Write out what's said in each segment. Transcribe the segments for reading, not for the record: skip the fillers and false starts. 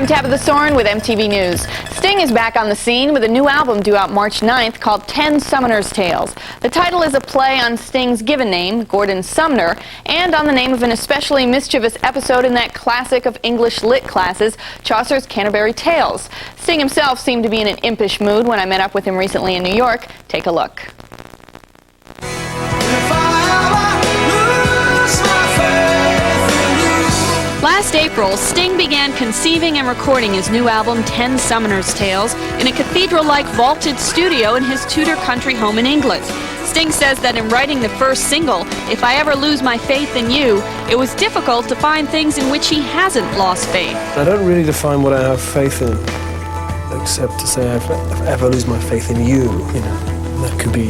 I'm Tabitha Soren with MTV News. Sting is back on the scene with a new album due out March 9th called 10 Summoner's Tales. The title is a play on Sting's given name, Gordon Sumner, and on the name of an especially mischievous episode in that classic of English lit classes, Chaucer's Canterbury Tales. Sting himself seemed to be in an impish mood when I met up with him recently in New York. Take a look. Last April, Sting began conceiving and recording his new album, 10 Summoner's Tales, in a cathedral-like vaulted studio in his Tudor country home in England. Sting says that in writing the first single, If I Ever Lose My Faith in You, it was difficult to find things in which he hasn't lost faith. I don't really define what I have faith in, except to say if I ever lose my faith in you, That could be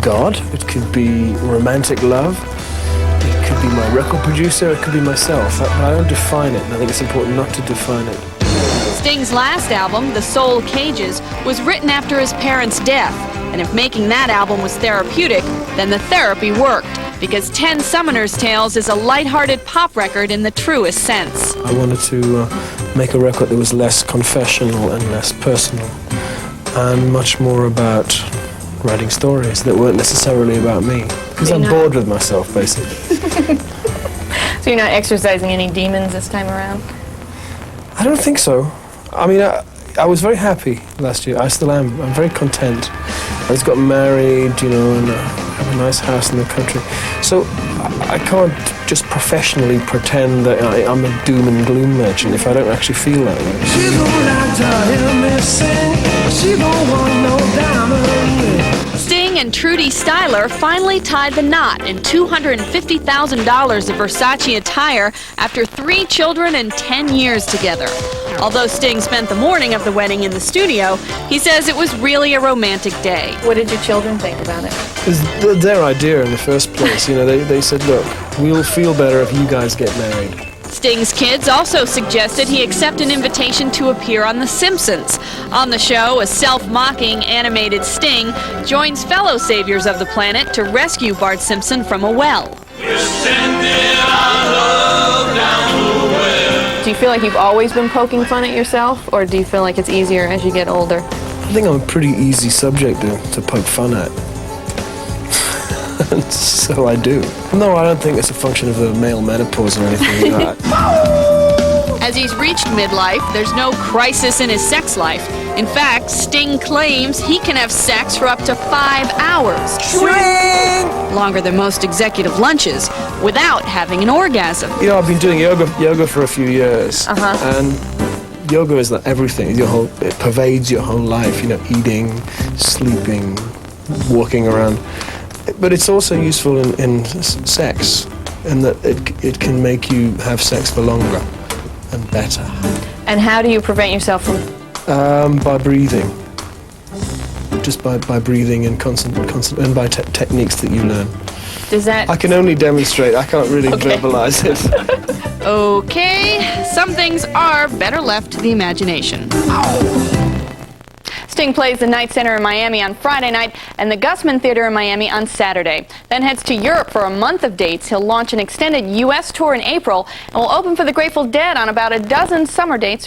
God, it could be romantic love, it could be my record producer, it could be myself. I don't define it, and I think it's important not to define it. Sting's last album, The Soul Cages, was written after his parents' death. And if making that album was therapeutic, then the therapy worked, because 10 Summoner's Tales is a lighthearted pop record in the truest sense. I wanted to make a record that was less confessional and less personal, and much more about writing stories that weren't necessarily about me, because I'm bored with myself, basically. So you're not exercising any demons this time around? I don't think so. I mean, I was very happy last year. I still am. I'm very content. I just got married, and have a nice house in the country. So I can't just professionally pretend that I'm a doom and gloom merchant if I don't actually feel that way. She don't like to hear me sing, but she don't want no diamond. Sting and Trudy Styler finally tied the knot in $250,000 of Versace attire after 3 children and 10 years together. Although Sting spent the morning of the wedding in the studio, he says it was really a romantic day. What did your children think about it? It was their idea in the first place. They said, look, we'll feel better if you guys get married. Sting's kids also suggested he accept an invitation to appear on The Simpsons. On the show, a self-mocking animated Sting joins fellow saviors of the planet to rescue Bart Simpson from a well. Do you feel like you've always been poking fun at yourself, or do you feel like it's easier as you get older? I think I'm a pretty easy subject to poke fun at. And so I do. No, I don't think it's a function of the male menopause or anything like that. As he's reached midlife, there's no crisis in his sex life. In fact, Sting claims he can have sex for up to 5 hours. Longer than most executive lunches, without having an orgasm. I've been doing yoga for a few years. And yoga is like everything. It pervades your whole life, eating, sleeping, walking around. But it's also useful in sex, in that it can make you have sex for longer and better. And how do you prevent yourself from? By breathing. Just by breathing and constant, and by techniques that you learn. Does that? I can only demonstrate. I can't really verbalize it. Okay, some things are better left to the imagination. Sting plays the Knight Center in Miami on Friday night and the Gusman Theater in Miami on Saturday. Then heads to Europe for a month of dates. He'll launch an extended U.S. tour in April and will open for the Grateful Dead on about a dozen summer dates around